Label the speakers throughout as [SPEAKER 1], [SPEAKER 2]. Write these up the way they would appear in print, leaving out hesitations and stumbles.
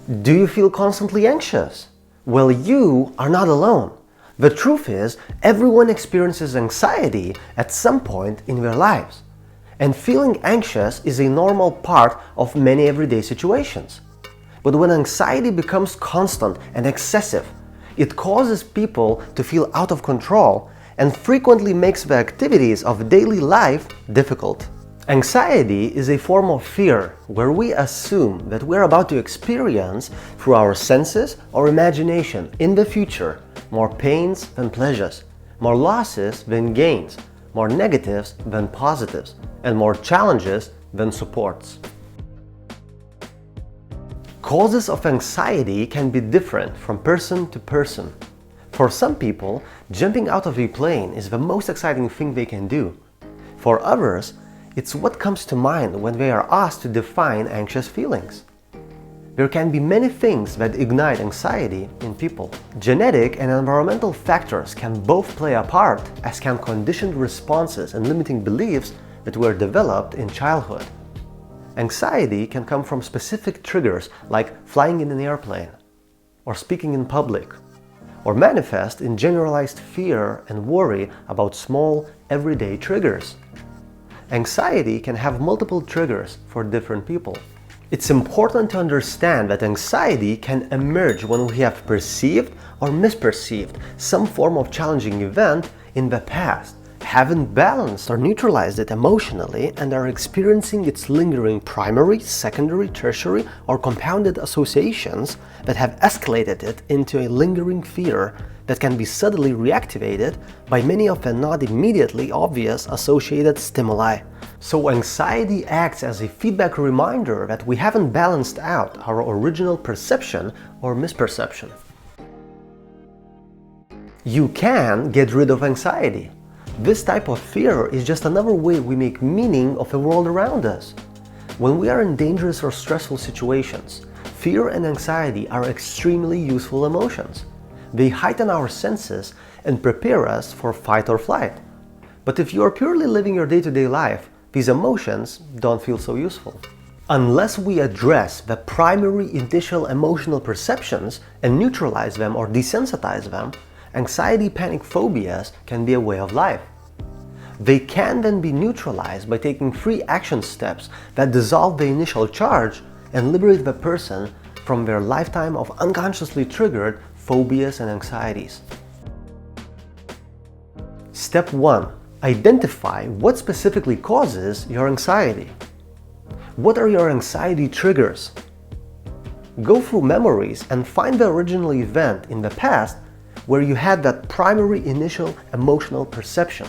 [SPEAKER 1] Do you feel constantly anxious? Well, you are not alone. The truth is, everyone experiences anxiety at some point in their lives. And feeling anxious is a normal part of many everyday situations. But when anxiety becomes constant and excessive, it causes people to feel out of control and frequently makes the activities of daily life difficult. Anxiety is a form of fear where we assume that we're about to experience, through our senses or imagination, in the future, more pains than pleasures, more losses than gains, more negatives than positives, and more challenges than supports. Causes of anxiety can be different from person to person. For some people, jumping out of a plane is the most exciting thing they can do. For others, it's what comes to mind when they are asked to define anxious feelings. There can be many things that ignite anxiety in people. Genetic and environmental factors can both play a part, as can conditioned responses and limiting beliefs that were developed in childhood. Anxiety can come from specific triggers like flying in an airplane, or speaking in public, or manifest in generalized fear and worry about small, everyday triggers. Anxiety can have multiple triggers for different people. It's important to understand that anxiety can emerge when we have perceived or misperceived some form of challenging event in the past, haven't balanced or neutralized it emotionally, and are experiencing its lingering primary, secondary, tertiary, or compounded associations that have escalated it into a lingering fear that can be suddenly reactivated by many of the not immediately obvious associated stimuli. So anxiety acts as a feedback reminder that we haven't balanced out our original perception or misperception. You can get rid of anxiety. This type of fear is just another way we make meaning of the world around us. When we are in dangerous or stressful situations, fear and anxiety are extremely useful emotions. They heighten our senses and prepare us for fight or flight. But if you are purely living your day-to-day life, these emotions don't feel so useful. Unless we address the primary initial emotional perceptions and neutralize them or desensitize them, anxiety, panic, phobias can be a way of life. They can then be neutralized by taking 3 action steps that dissolve the initial charge and liberate the person from their lifetime of unconsciously triggered phobias and anxieties. Step 1. Identify what specifically causes your anxiety. What are your anxiety triggers? Go through memories and find the original event in the past where you had that primary initial emotional perception.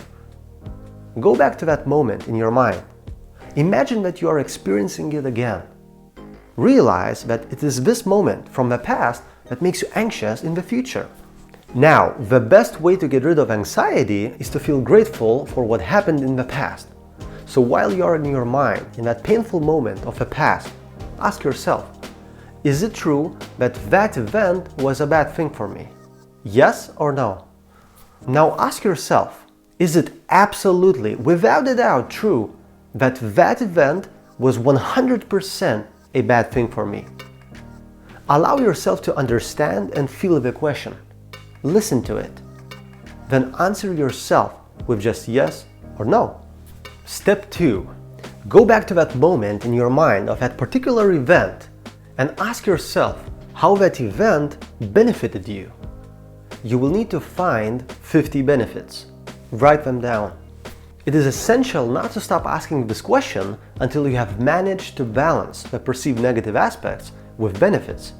[SPEAKER 1] Go back to that moment in your mind. Imagine that you are experiencing it again. Realize that it is this moment from the past that makes you anxious in the future. Now, the best way to get rid of anxiety is to feel grateful for what happened in the past. So while you are in your mind, in that painful moment of the past, ask yourself, is it true that that event was a bad thing for me? Yes or no? Now ask yourself, is it absolutely, without a doubt, true that that event was 100% a bad thing for me? Allow yourself to understand and feel the question. Listen to it. Then answer yourself with just yes or no. Step 2. Go back to that moment in your mind of that particular event and ask yourself how that event benefited you. You will need to find 50 benefits. Write them down. It is essential not to stop asking this question until you have managed to balance the perceived negative aspects with benefits.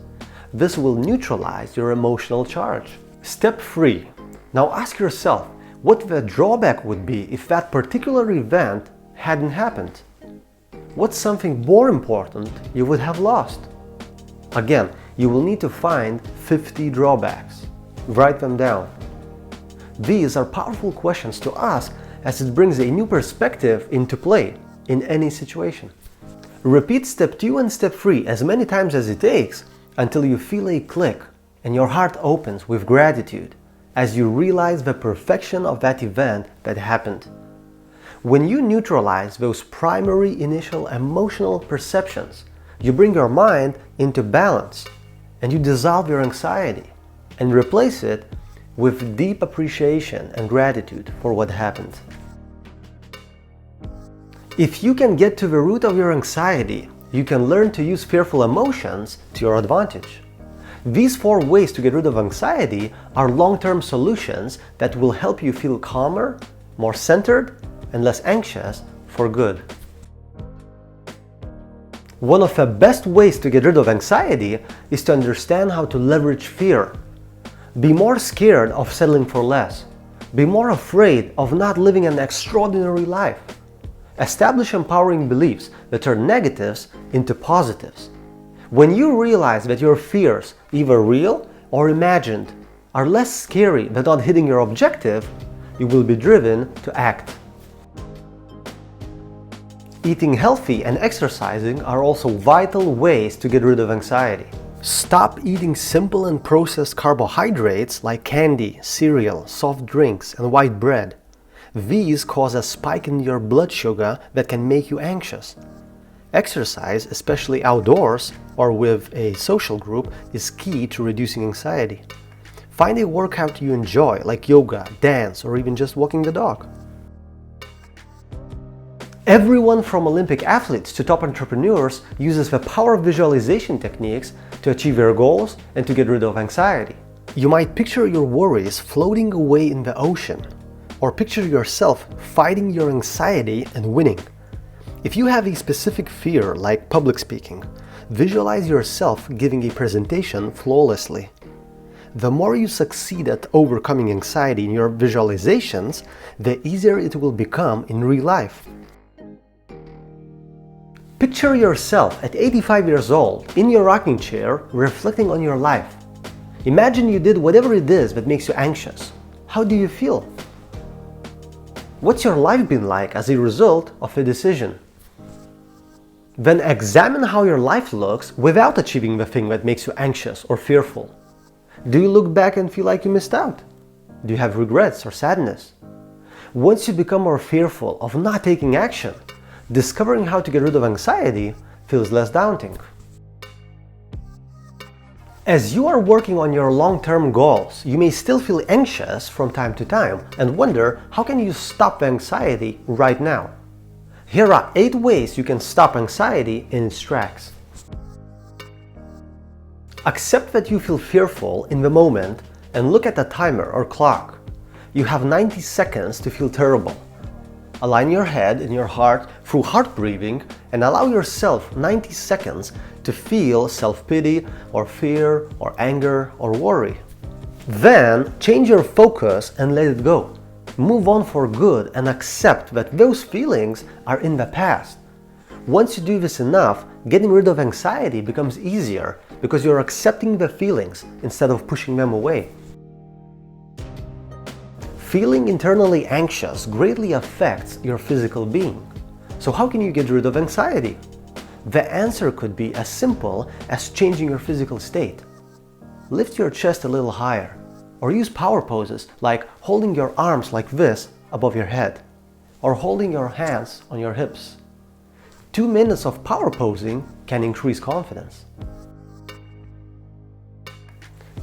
[SPEAKER 1] This will neutralize your emotional charge. Step 3. Now ask yourself what the drawback would be if that particular event hadn't happened. What's something more important you would have lost? Again, you will need to find 50 drawbacks. Write them down. These are powerful questions to ask as it brings a new perspective into play in any situation. Repeat step 2 and step 3 as many times as it takes until you feel a click and your heart opens with gratitude as you realize the perfection of that event that happened. When you neutralize those primary initial emotional perceptions, you bring your mind into balance and you dissolve your anxiety and replace it with deep appreciation and gratitude for what happened. If you can get to the root of your anxiety, you can learn to use fearful emotions to your advantage. These 4 ways to get rid of anxiety are long-term solutions that will help you feel calmer, more centered, and less anxious for good. One of the best ways to get rid of anxiety is to understand how to leverage fear. Be more scared of settling for less. Be more afraid of not living an extraordinary life. Establish empowering beliefs that turn negatives into positives. When you realize that your fears, either real or imagined, are less scary than not hitting your objective, you will be driven to act. Eating healthy and exercising are also vital ways to get rid of anxiety. Stop eating simple and processed carbohydrates like candy, cereal, soft drinks, and white bread. These cause a spike in your blood sugar that can make you anxious. Exercise, especially outdoors or with a social group, is key to reducing anxiety. Find a workout you enjoy, like yoga, dance, or even just walking the dog. Everyone from Olympic athletes to top entrepreneurs uses the power of visualization techniques to achieve their goals and to get rid of anxiety. You might picture your worries floating away in the ocean, or picture yourself fighting your anxiety and winning. If you have a specific fear, like public speaking, visualize yourself giving a presentation flawlessly. The more you succeed at overcoming anxiety in your visualizations, the easier it will become in real life. Picture yourself at 85 years old in your rocking chair, reflecting on your life. Imagine you did whatever it is that makes you anxious. How do you feel? What's your life been like as a result of a decision? Then examine how your life looks without achieving the thing that makes you anxious or fearful. Do you look back and feel like you missed out? Do you have regrets or sadness? Once you become more fearful of not taking action, discovering how to get rid of anxiety feels less daunting. As you are working on your long-term goals, you may still feel anxious from time to time and wonder, how can you stop the anxiety right now? Here are 8 ways you can stop anxiety in its tracks. Accept that you feel fearful in the moment and look at the timer or clock. You have 90 seconds to feel terrible. Align your head and your heart through heart breathing and allow yourself 90 seconds to feel self-pity or fear or anger or worry. Then change your focus and let it go. Move on for good and accept that those feelings are in the past. Once you do this enough, getting rid of anxiety becomes easier because you're accepting the feelings instead of pushing them away. Feeling internally anxious greatly affects your physical being. So how can you get rid of anxiety? The answer could be as simple as changing your physical state. Lift your chest a little higher, or use power poses like holding your arms like this above your head, or holding your hands on your hips. 2 minutes of power posing can increase confidence.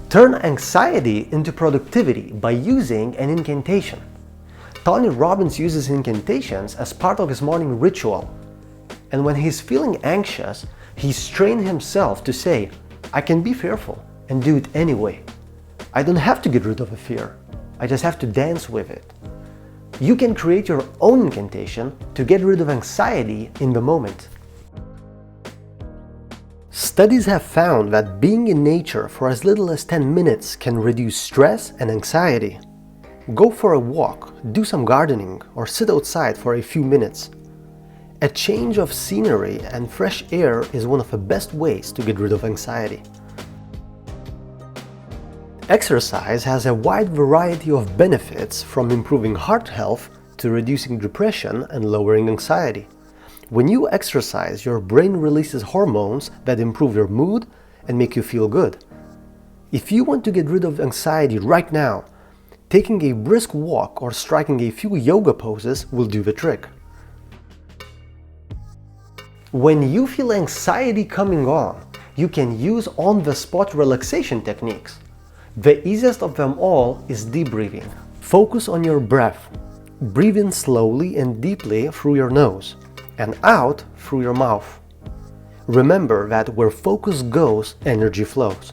[SPEAKER 1] Turn anxiety into productivity by using an incantation. Tony Robbins uses incantations as part of his morning ritual. And when he's feeling anxious, he's trained himself to say, I can be fearful and do it anyway. I don't have to get rid of a fear. I just have to dance with it. You can create your own incantation to get rid of anxiety in the moment. Studies have found that being in nature for as little as 10 minutes can reduce stress and anxiety. Go for a walk, do some gardening, or sit outside for a few minutes. A change of scenery and fresh air is one of the best ways to get rid of anxiety. Exercise has a wide variety of benefits, from improving heart health to reducing depression and lowering anxiety. When you exercise, your brain releases hormones that improve your mood and make you feel good. If you want to get rid of anxiety right now, taking a brisk walk or striking a few yoga poses will do the trick. When you feel anxiety coming on, you can use on-the-spot relaxation techniques. The easiest of them all is deep breathing. Focus on your breath. Breathe in slowly and deeply through your nose and out through your mouth. Remember that where focus goes, energy flows.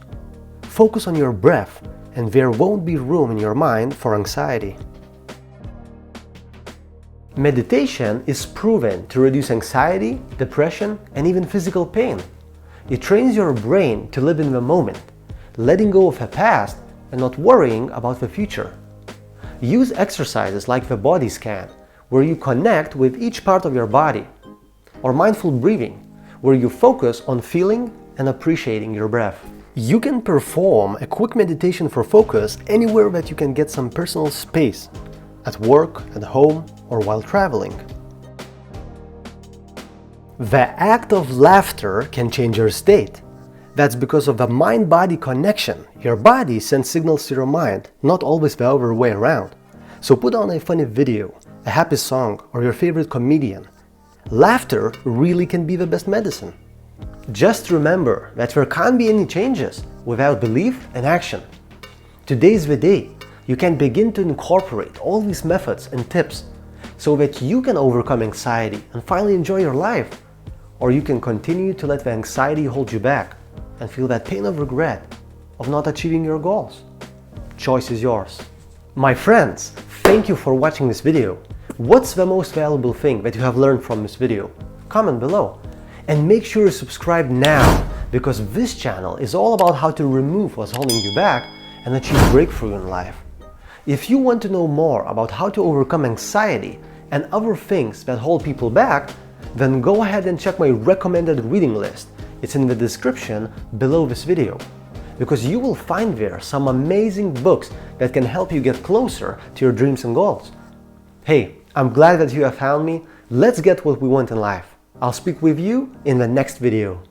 [SPEAKER 1] Focus on your breath and there won't be room in your mind for anxiety. Meditation is proven to reduce anxiety, depression, and even physical pain. It trains your brain to live in the moment, letting go of the past and not worrying about the future. Use exercises like the body scan, where you connect with each part of your body, or mindful breathing, where you focus on feeling and appreciating your breath. You can perform a quick meditation for focus anywhere that you can get some personal space, at work, at home, or while traveling. The act of laughter can change your state. That's because of the mind-body connection. Your body sends signals to your mind, not always the other way around. So put on a funny video, a happy song, or your favorite comedian. Laughter really can be the best medicine. Just remember that there can't be any changes without belief and action. Today's the day you can begin to incorporate all these methods and tips so that you can overcome anxiety and finally enjoy your life. Or you can continue to let the anxiety hold you back and feel that pain of regret of not achieving your goals. Choice is yours. My friends, thank you for watching this video. What's the most valuable thing that you have learned from this video? Comment below. And make sure you subscribe now, because this channel is all about how to remove what's holding you back and achieve breakthrough in life. If you want to know more about how to overcome anxiety and other things that hold people back, then go ahead and check my recommended reading list. It's in the description below this video, because you will find there some amazing books that can help you get closer to your dreams and goals. Hey, I'm glad that you have found me. Let's get what we want in life. I'll speak with you in the next video.